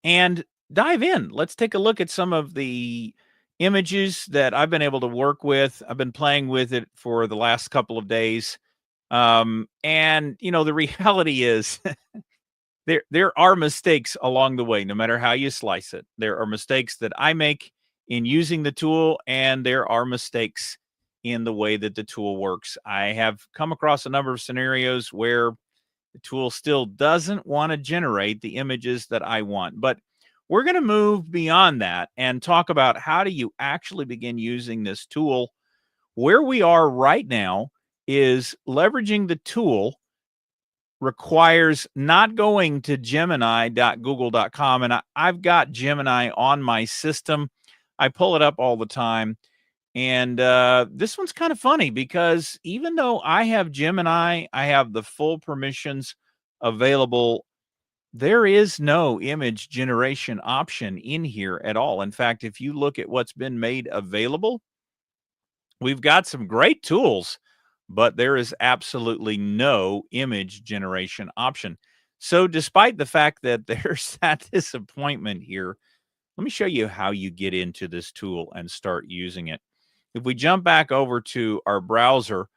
and dive in. Let's take a look at some of the images that I've been able to work with. I've been playing with it for the last couple of days. And the reality is there are mistakes along the way, no matter how you slice it. There are mistakes that I make in using the tool, and there are mistakes in the way that the tool works. I have come across a number of scenarios where the tool still doesn't want to generate the images that I want. But we're going to move beyond that and talk about how do you actually begin using this tool. Where we are right now is leveraging the tool requires not going to gemini.google.com. And I've got Gemini on my system. I pull it up all the time. And this one's kind of funny because even though I have Gemini, I have the full permissions available. There is no image generation option in here at all. In fact, if you look at what's been made available, we've got some great tools, but there is absolutely no image generation option. So, despite the fact that there's that disappointment here, let me show you how you get into this tool and start using it. If we jump back over to our browser,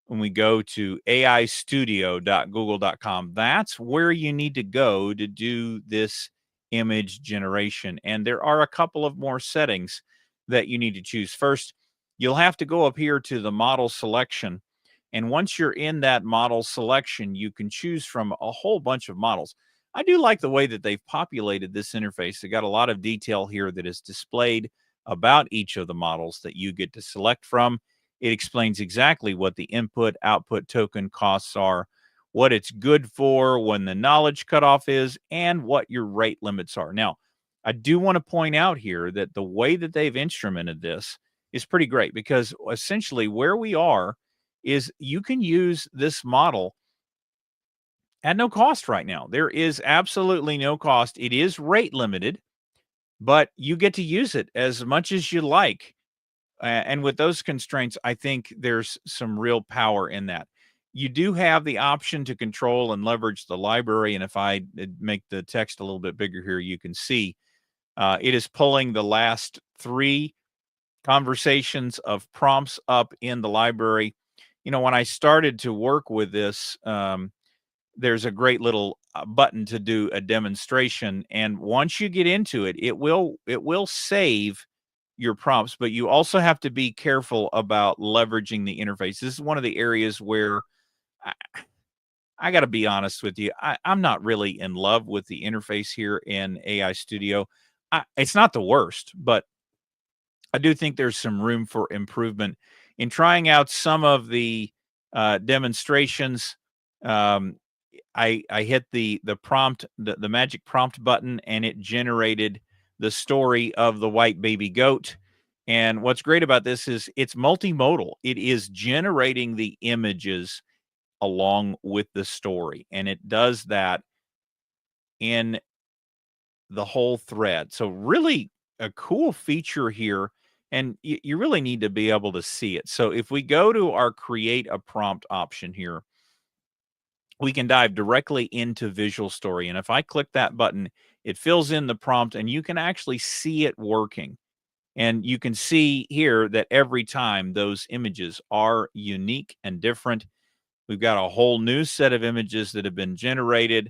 when we go to aistudio.google.com, that's where you need to go to do this image generation. And there are a couple of more settings that you need to choose. First, you'll have to go up here to the model selection. And once you're in that model selection, you can choose from a whole bunch of models. I do like the way that they've populated this interface. They got a lot of detail here that is displayed about each of the models that you get to select from. It explains exactly what the input output token costs are, what it's good for, when the knowledge cutoff is, and what your rate limits are. Now, I do want to point out here that the way that they've instrumented this is pretty great because essentially where we are is you can use this model at no cost right now. There is absolutely no cost. It is rate limited, but you get to use it as much as you like. And with those constraints, I think there's some real power in that. You do have the option to control and leverage the library. And if I make the text a little bit bigger here, you can see it is pulling the last 3 conversations of prompts up in the library. When I started to work with this, there's a great little button to do a demonstration. And once you get into it, it will save your prompts, but you also have to be careful about leveraging the interface. This is one of the areas where I, I got to be honest with you. I'm not really in love with the interface here in AI Studio. It's not the worst, but I do think there's some room for improvement in trying out some of the demonstrations. Um, I hit the prompt, the magic prompt button, and it generated the story of the white baby goat. And what's great about this is it's multimodal. It is generating the images along with the story, and it does that in the whole thread. So really a cool feature here, and you really need to be able to see it. So if we go to our create a prompt option here, we can dive directly into Visual Story. And if I click that button, it fills in the prompt and you can actually see it working. And you can see here that every time those images are unique and different. We've got a whole new set of images that have been generated.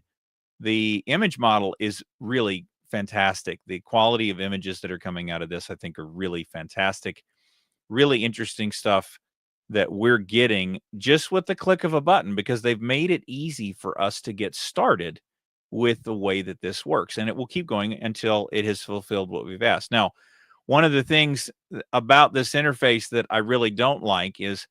The image model is really fantastic. The quality of images that are coming out of this, I think, are really fantastic. Really interesting stuff that we're getting just with the click of a button because they've made it easy for us to get started with the way that this works. And it will keep going until it has fulfilled what we've asked. Now, one of the things about this interface that I really don't like is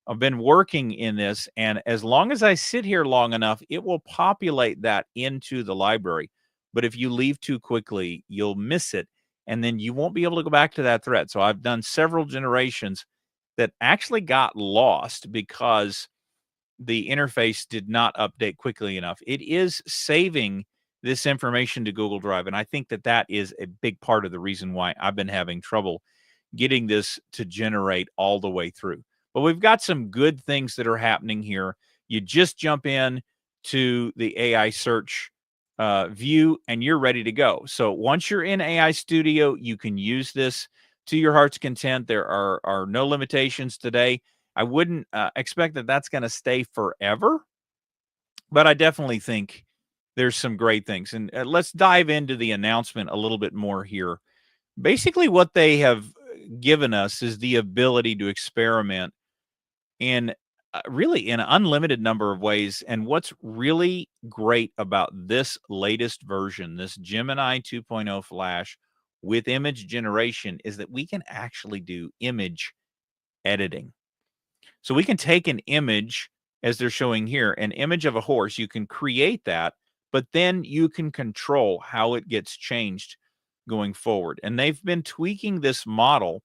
I've been working in this, and as long as I sit here long enough, it will populate that into the library. But if you leave too quickly, you'll miss it, and then you won't be able to go back to that thread. So I've done several generations that actually got lost because the interface did not update quickly enough. It is saving this information to Google Drive, and I think that that is a big part of the reason why I've been having trouble getting this to generate all the way through. But we've got some good things that are happening here. You just jump in to the AI search view, and you're ready to go. So once you're in AI Studio, you can use this to your heart's content. There are no limitations today. I wouldn't expect that that's going to stay forever, but I definitely think there's some great things. And let's dive into the announcement a little bit more here. Basically, what they have given us is the ability to experiment in really in an unlimited number of ways. And what's really great about this latest version, this Gemini 2.0 Flash with image generation, is that we can actually do image editing. So we can take an image, as they're showing here, an image of a horse. You can create that, but then you can control how it gets changed going forward. And they've been tweaking this model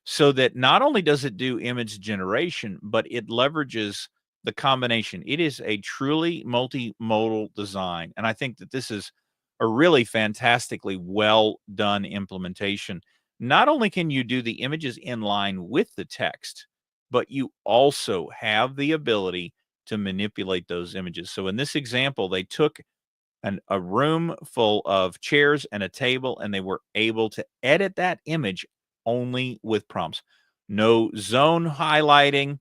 so that not only does it do image generation, but it leverages the combination. It is a truly multimodal design. And I think that this is a really fantastically well done implementation. Not only can you do the images in line with the text, but you also have the ability to manipulate those images. So in this example, they took a room full of chairs and a table, and they were able to edit that image only with prompts. No zone highlighting,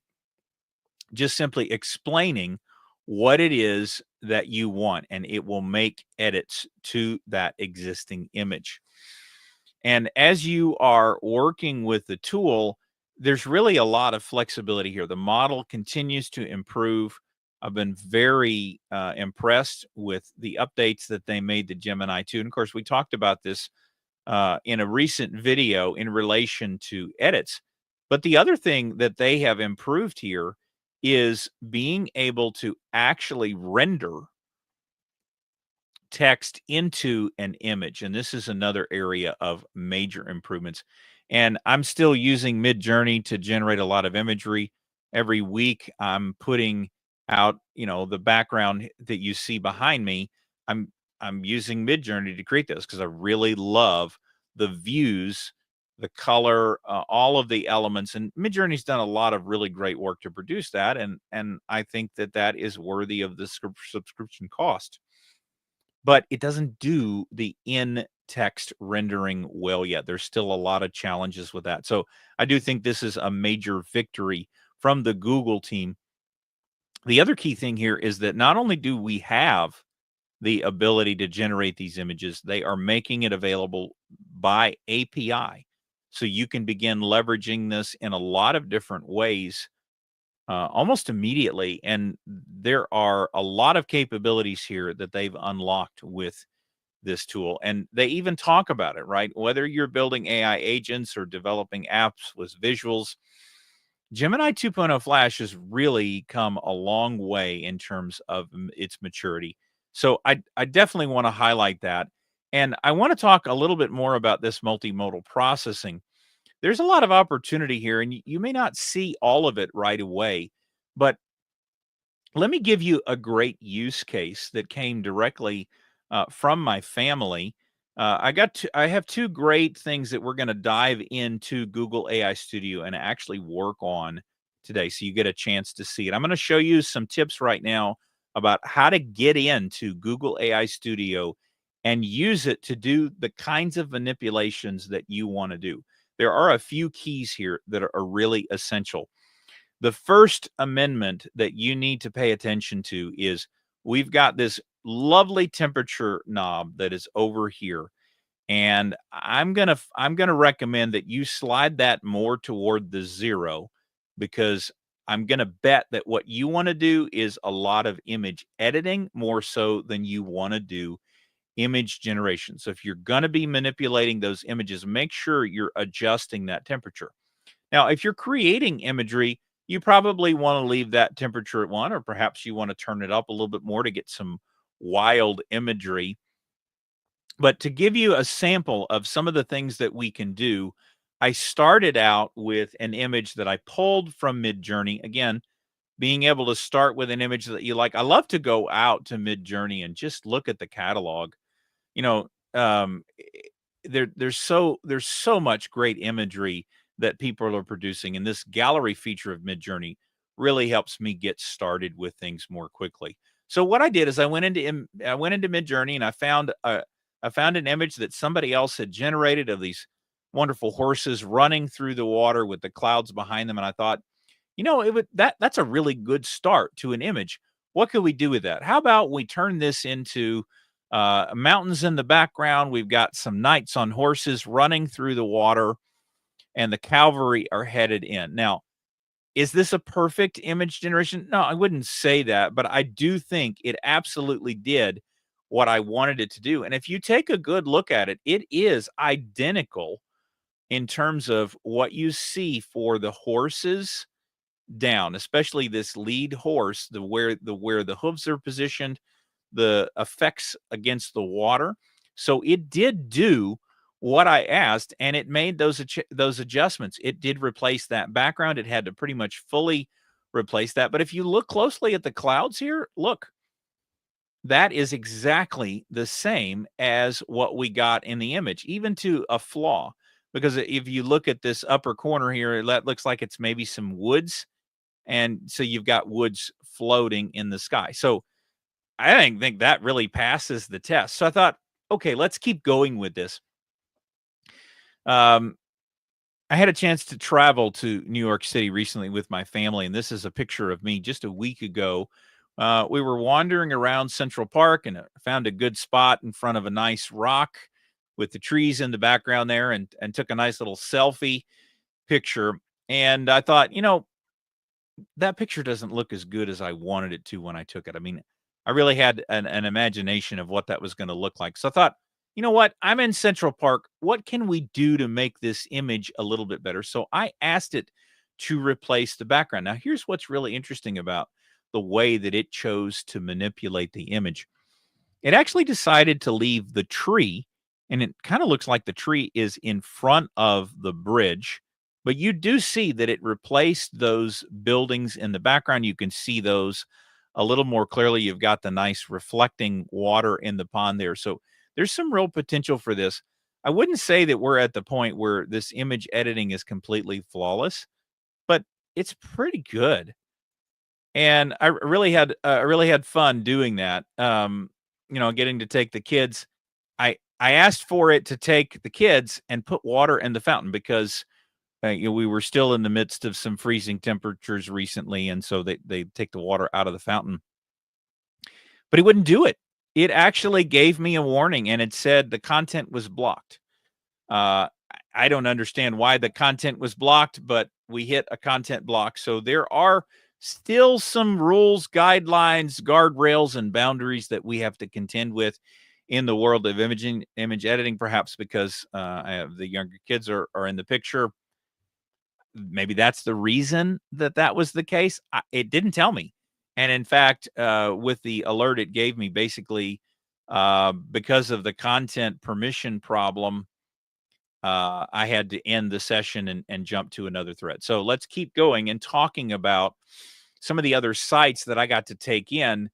just simply explaining what it is that you want, and it will make edits to that existing image. And as you are working with the tool, there's really a lot of flexibility here. The model continues to improve. I've been very impressed with the updates that they made to Gemini 2. And of course, we talked about this in a recent video in relation to edits. But the other thing that they have improved here is being able to actually render text into an image. And this is another area of major improvements. And I'm still using Midjourney to generate a lot of imagery. Every week I'm putting out, the background that you see behind me. I'm using Midjourney to create those because I really love the views, the color, all of the elements. And Midjourney's done a lot of really great work to produce that. And I think that that is worthy of the subscription cost, but it doesn't do the in text rendering well yet. There's still a lot of challenges with that. So I do think this is a major victory from the Google team. The other key thing here is that not only do we have the ability to generate these images, they are making it available by API. So you can begin leveraging this in a lot of different ways almost immediately. And there are a lot of capabilities here that they've unlocked with this tool. And they even talk about it, right? Whether you're building AI agents or developing apps with visuals, Gemini 2.0 Flash has really come a long way in terms of its maturity. So I definitely want to highlight that. And I want to talk a little bit more about this multimodal processing. There's a lot of opportunity here, and you may not see all of it right away, but let me give you a great use case that came directly from my family. I have two great things that we're going to dive into Google AI Studio and actually work on today, so you get a chance to see it. I'm going to show you some tips right now about how to get into Google AI Studio and use it to do the kinds of manipulations that you want to do. There are a few keys here that are really essential. The first amendment that you need to pay attention to is we've got this lovely temperature knob that is over here. And I'm gonna recommend that you slide that more toward the 0, because I'm gonna bet that what you want to do is a lot of image editing more so than you want to do image generation. So if you're gonna be manipulating those images, make sure you're adjusting that temperature. Now, if you're creating imagery, you probably want to leave that temperature at 1, or perhaps you want to turn it up a little bit more to get some wild imagery. But to give you a sample of some of the things that we can do, I started out with an image that I pulled from Midjourney. Again, being able to start with an image that you like. I love to go out to Midjourney and just look at the catalog. You know, there's so much great imagery that people are producing, and this gallery feature of Midjourney really helps me get started with things more quickly. So what I did is I went into Midjourney, and I found an image that somebody else had generated of these wonderful horses running through the water with the clouds behind them, and I thought, that's a really good start to an image. What could we do with that? How about we turn this into mountains in the background? We've got some knights on horses running through the water, and the cavalry are headed in. Now, is this a perfect image generation? No, I wouldn't say that, but I do think it absolutely did what I wanted it to do. And if you take a good look at it, it is identical in terms of what you see for the horses down, especially this lead horse, where the hooves are positioned, the effects against the water. So it did do what I asked, and it made those adjustments. It did replace that background. It had to pretty much fully replace that. But if you look closely at the clouds here, look, that is exactly the same as what we got in the image, even to a flaw. Because if you look at this upper corner here, that looks like it's maybe some woods, and so you've got woods floating in the sky. So I didn't think that really passes the test. So I thought, okay, let's keep going with this. Um, I had a chance to travel to New York City recently with my family, and this is a picture of me just a week ago. We were wandering around Central Park and found a good spot in front of a nice rock with the trees in the background there, and took a nice little selfie picture. And I thought, that picture doesn't look as good as I wanted it to when I took it. I mean, I really had an imagination of what that was going to look like. So I thought, you know what? I'm in Central Park. What can we do to make this image a little bit better? So I asked it to replace the background. Now, here's what's really interesting about the way that it chose to manipulate the image. It actually decided to leave the tree, and it kind of looks like the tree is in front of the bridge, but you do see that it replaced those buildings in the background. You can see those a little more clearly. You've got the nice reflecting water in the pond there. So there's some real potential for this. I wouldn't say that we're at the point where this image editing is completely flawless, but it's pretty good. And I really had fun doing that. Getting to take the kids. I asked for it to take the kids and put water in the fountain because we were still in the midst of some freezing temperatures recently, and so they take the water out of the fountain. But he wouldn't do it. It actually gave me a warning, and it said the content was blocked. I don't understand why the content was blocked, but we hit a content block. So there are still some rules, guidelines, guardrails, and boundaries that we have to contend with in the world of image editing, perhaps because I have the younger kids are in the picture. Maybe that's the reason that was the case. It didn't tell me. And in fact, with the alert it gave me, basically, because of the content permission problem, I had to end the session and jump to another thread. So let's keep going and talking about some of the other sites that I got to take in.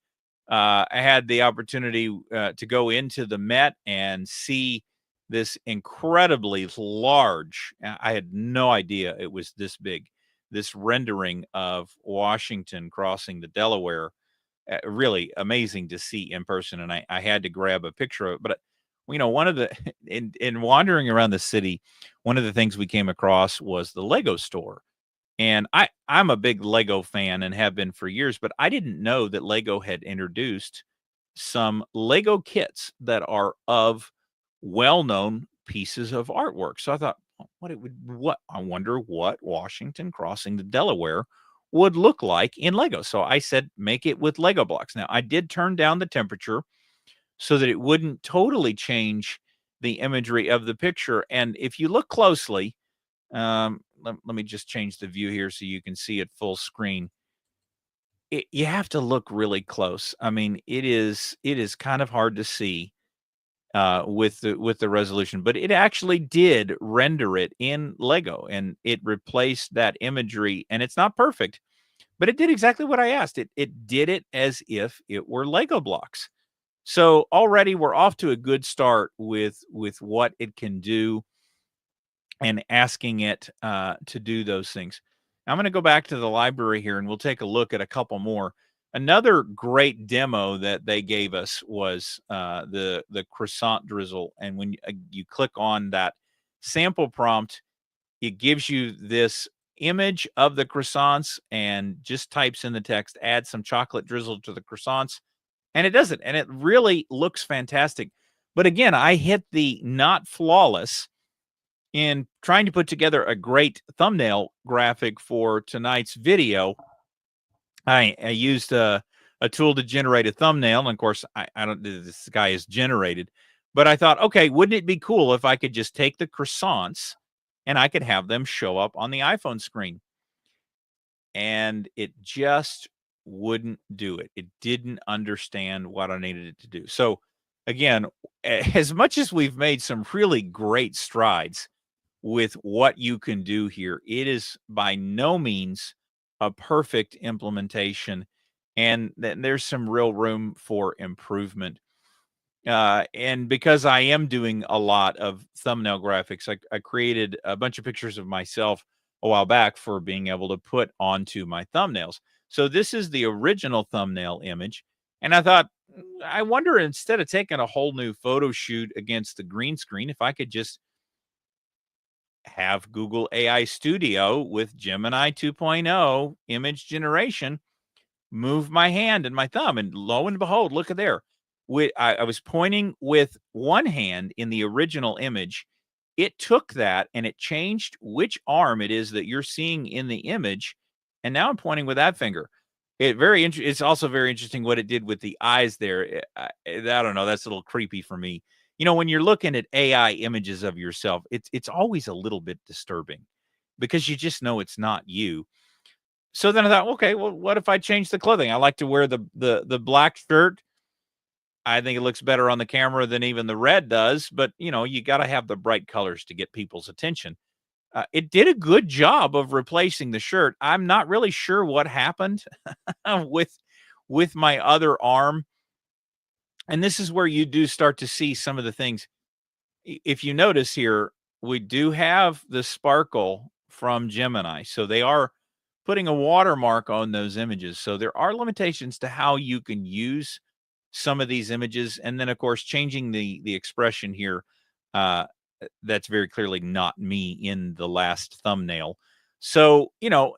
I had the opportunity to go into the Met and see this incredibly large, I had no idea it was this big, this rendering of Washington crossing the Delaware. Really amazing to see in person, and I had to grab a picture of it. But one of the in wandering around the city, one of the things we came across was the Lego store. And I'm a big Lego fan and have been for years, but I didn't know that Lego had introduced some Lego kits that are of well-known pieces of artwork. So I thought, what I wonder what Washington crossing the Delaware would look like in Lego. So I said, make it with Lego blocks. Now I did turn down the temperature so that it wouldn't totally change the imagery of the picture. And if you look closely, let me just change the view here so you can see it full screen. You have to look really close. I mean, it is kind of hard to see with the resolution, but it actually did render it in Lego, and it replaced that imagery. And it's not perfect, but it did exactly what I asked. It did it as if it were Lego blocks. So already we're off to a good start with what it can do and asking it to do those things. Now I'm going to go back to the library here and we'll take a look at a couple more. Another great demo that they gave us was the croissant drizzle, and when you click on that sample prompt, it gives you this image of the croissants and just types in the text, add some chocolate drizzle to the croissants, and it does it, and it really looks fantastic. But again, I hit the not flawless in trying to put together a great thumbnail graphic for tonight's video. I used a tool to generate a thumbnail, and of course, I don't. This guy is generated, but I thought, okay, wouldn't it be cool if I could just take the croissants and I could have them show up on the iPhone screen? And it just wouldn't do it. It didn't understand what I needed it to do. So, again, as much as we've made some really great strides with what you can do here, it is by no means a perfect implementation, and there's some real room for improvement. And because I am doing a lot of thumbnail graphics, I created a bunch of pictures of myself a while back for being able to put onto my thumbnails. So this is the original thumbnail image. And I thought, I wonder, instead of taking a whole new photo shoot against the green screen, if I could just have Google AI Studio with Gemini 2.0 image generation move my hand and my thumb, and lo and behold, look at there. I was pointing with one hand in the original image. It took that and it changed which arm it is that you're seeing in the image, and now I'm pointing with that finger. It's also very interesting what it did with the eyes there. I don't know. That's a little creepy for me. You know, when you're looking at AI images of yourself, it's always a little bit disturbing because you just know it's not you. So then I thought, okay, well, what if I change the clothing? I like to wear the black shirt. I think it looks better on the camera than even the red does, but you know, you got to have the bright colors to get people's attention. It did a good job of replacing the shirt. I'm not really sure what happened with with my other arm, and this is where you do start to see some of the things. If you notice here, we do have the sparkle from Gemini. So they are putting a watermark on those images. So there are limitations to how you can use some of these images. And then, of course, changing the expression here. That's very clearly not me in the last thumbnail. So, you know,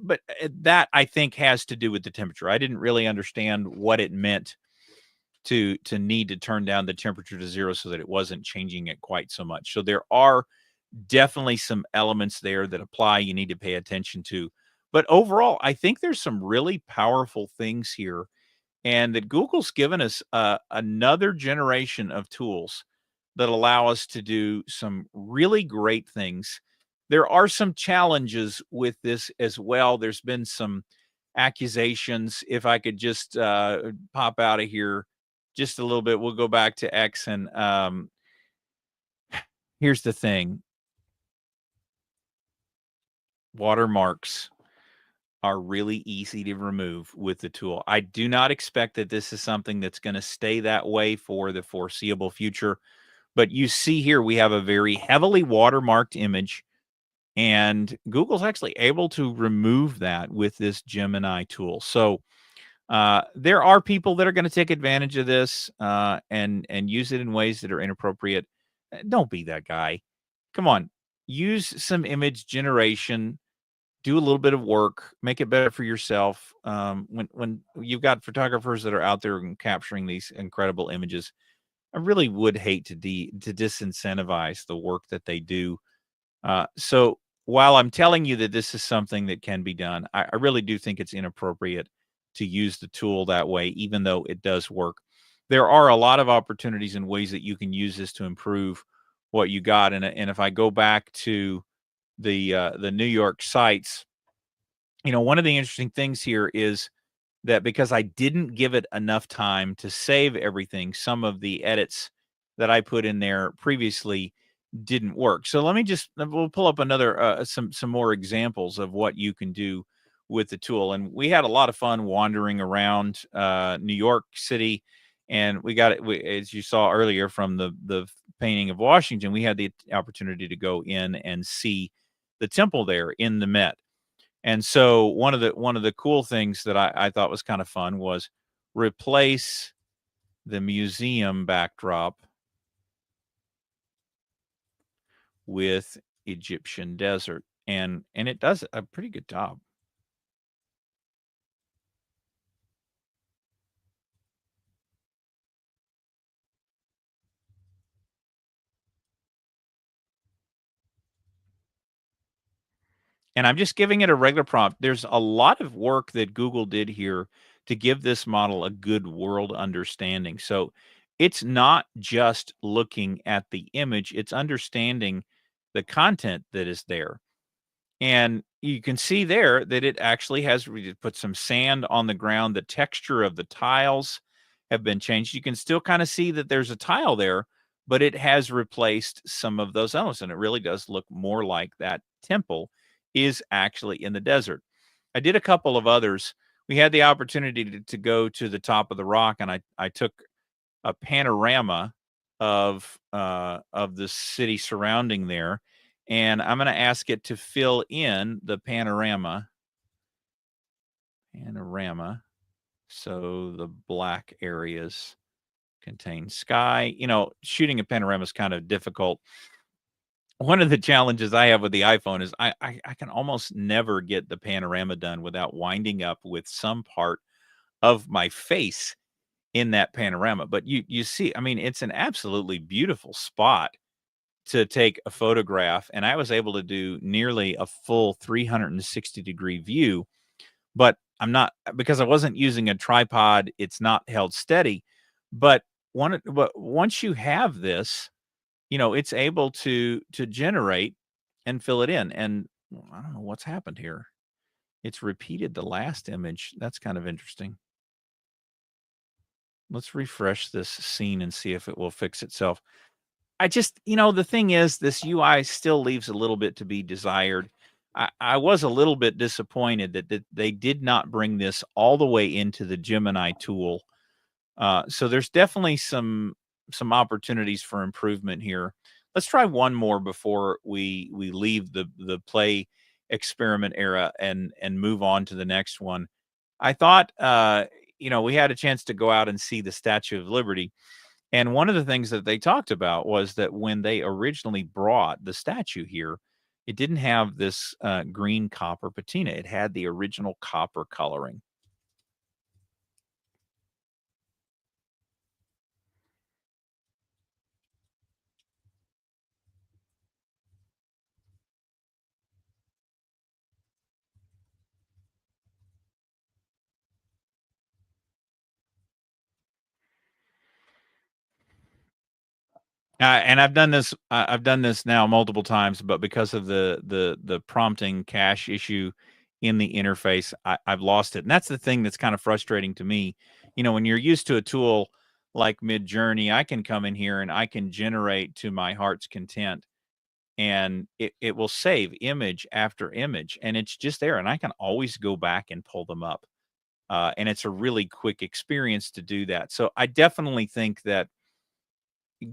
but that I think has to do with the temperature. I didn't really understand what it meant to need to turn down the temperature to 0 so that it wasn't changing it quite so much. So there are definitely some elements there that apply you need to pay attention to. But overall, I think there's some really powerful things here, and that Google's given us another generation of tools that allow us to do some really great things. There are some challenges with this as well. There's been some accusations. If I could just pop out of here just a little bit, we'll go back to X. And here's the thing: watermarks are really easy to remove with the tool. I do not expect that this is something that's going to stay that way for the foreseeable future. But you see here, we have a very heavily watermarked image, and Google's actually able to remove that with this Gemini tool. So there are people that are going to take advantage of this and use it in ways that are inappropriate. Don't be that guy. Come on, use some image generation, do a little bit of work, make it better for yourself. When you've got photographers that are out there and capturing these incredible images, I really would hate to disincentivize the work that they do. So while I'm telling you that this is something that can be done, I really do think it's inappropriate to use the tool that way, even though it does work. There are a lot of opportunities and ways that you can use this to improve what you got. And if I go back to the New York sites, you know, one of the interesting things here is that because I didn't give it enough time to save everything, some of the edits that I put in there previously didn't work. So let me just we'll pull up another some more examples of what you can do with the tool. And we had a lot of fun wandering around New York City, and we got it as you saw earlier from the painting of Washington. We had the opportunity to go in and see the temple there in the Met. And so one of the cool things that I thought was kind of fun was replace the museum backdrop with Egyptian desert, and it does a pretty good job. And I'm just giving it a regular prompt. There's a lot of work that Google did here to give this model a good world understanding. So it's not just looking at the image, it's understanding the content that is there. And you can see there that it actually has put some sand on the ground. The texture of the tiles have been changed. You can still kind of see that there's a tile there, but it has replaced some of those elements. And it really does look more like that temple is actually in the desert. I did a couple of others. We had the opportunity to go to the top of the rock, and I took a panorama of the city surrounding there, and I'm gonna ask it to fill in the panorama, so the black areas contain sky. Shooting a panorama is kind of difficult. One of the challenges I have with the iPhone is I can almost never get the panorama done without winding up with some part of my face in that panorama. But you see, I mean, it's an absolutely beautiful spot to take a photograph, and I was able to do nearly a full 360-degree view, but I'm not because I wasn't using a tripod, it's not held steady. But once you have this, it's able to generate and fill it in. And I don't know what's happened here. It's repeated the last image. That's kind of interesting. Let's refresh this scene and see if it will fix itself. I just the thing is this UI still leaves a little bit to be desired. I was a little bit disappointed that they did not bring this all the way into the Gemini tool. So there's definitely some opportunities for improvement here. Let's try one more before we leave the play experiment era and move on to the next one. I thought we had a chance to go out and see the Statue of Liberty, and one of the things that they talked about was that when they originally brought the statue here, it didn't have this green copper patina. It had the original copper coloring. And I've done this now multiple times, but because of the prompting cache issue in the interface, I've lost it. And that's the thing that's kind of frustrating to me. When you're used to a tool like Midjourney, I can come in here and I can generate to my heart's content, and it will save image after image, and it's just there, and I can always go back and pull them up. And it's a really quick experience to do that. So I definitely think that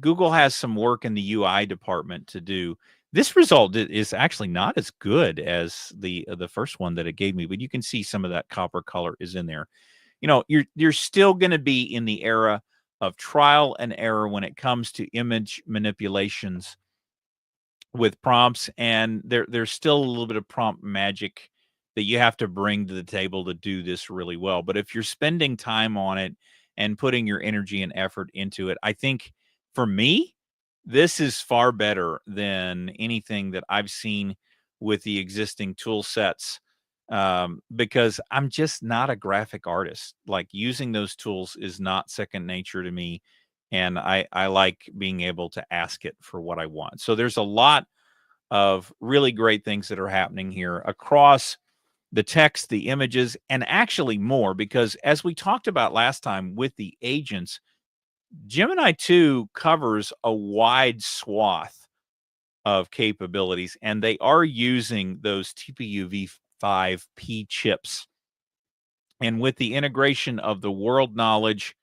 Google has some work in the UI department to do. This result is actually not as good as the first one that it gave me, but you can see some of that copper color is in there. You're still going to be in the era of trial and error when it comes to image manipulations with prompts, and there's still a little bit of prompt magic that you have to bring to the table to do this really well. But if you're spending time on it and putting your energy and effort into it, I think for me, this is far better than anything that I've seen with the existing tool sets, because I'm just not a graphic artist. Like, using those tools is not second nature to me, and I like being able to ask it for what I want. So there's a lot of really great things that are happening here across the text, the images, and actually more, because as we talked about last time with the agents, Gemini 2 covers a wide swath of capabilities, and they are using those TPU-V5P chips. And with the integration of the world knowledge,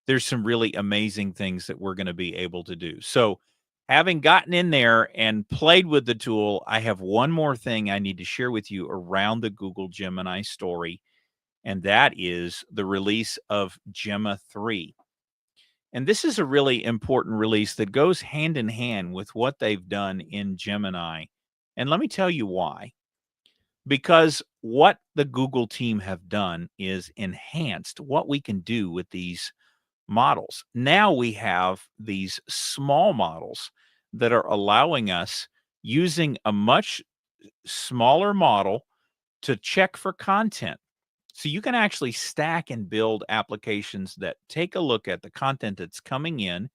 there's some really amazing things that we're going to be able to do. So having gotten in there and played with the tool, I have one more thing I need to share with you around the Google Gemini story, and that is the release of Gemma 3. And this is a really important release that goes hand in hand with what they've done in Gemini. And let me tell you why. Because what the Google team have done is enhanced what we can do with these models. Now we have these small models that are allowing us, using a much smaller model, to check for content. So you can actually stack and build applications that take a look at the content that's coming in,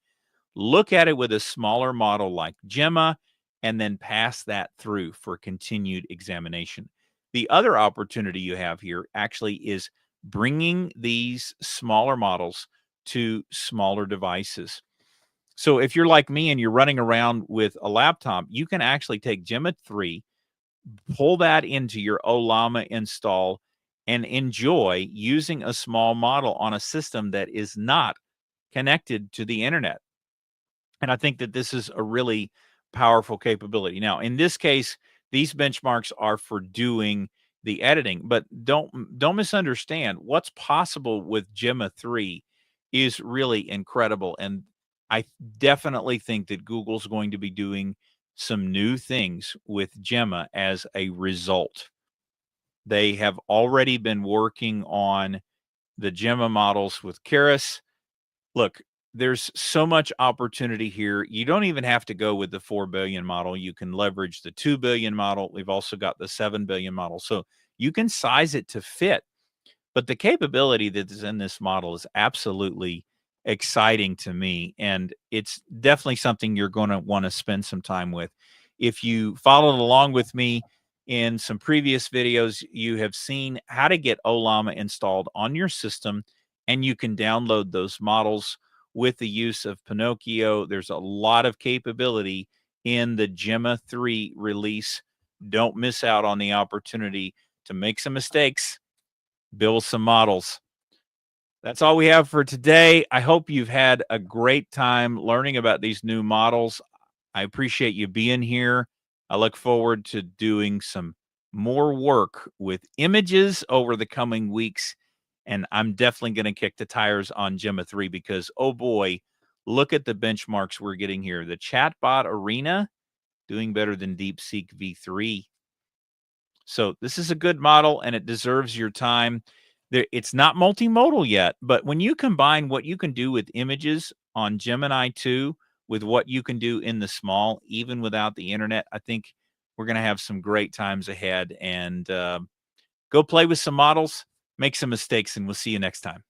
look at it with a smaller model like Gemma, and then pass that through for continued examination. The other opportunity you have here actually is bringing these smaller models to smaller devices. So if you're like me and you're running around with a laptop, you can actually take Gemma 3, pull that into your Ollama install, and enjoy using a small model on a system that is not connected to the internet. And I think that this is a really powerful capability. Now, in this case, these benchmarks are for doing the editing, but don't misunderstand. What's possible with Gemma 3 is really incredible, and I definitely think that Google's going to be doing some new things with Gemma as a result. They have already been working on the Gemma models with Keras. Look, there's so much opportunity here. You don't even have to go with the 4 billion model. You can leverage the 2 billion model. We've also got the 7 billion model. So you can size it to fit. But the capability that is in this model is absolutely exciting to me. And it's definitely something you're going to want to spend some time with. If you followed along with me in some previous videos, you have seen how to get Ollama installed on your system, and you can download those models with the use of Pinocchio. There's a lot of capability in the Gemma 3 release. Don't miss out on the opportunity to make some mistakes, build some models. That's all we have for today. I hope you've had a great time learning about these new models. I appreciate you being here. I look forward to doing some more work with images over the coming weeks. And I'm definitely going to kick the tires on Gemma 3 because, oh boy, look at the benchmarks we're getting here. The chatbot arena doing better than DeepSeek V3. So this is a good model and it deserves your time. It's not multimodal yet, but when you combine what you can do with images on Gemini 2 with what you can do in the small, even without the internet, I think we're going to have some great times ahead. And go play with some models, make some mistakes, and we'll see you next time.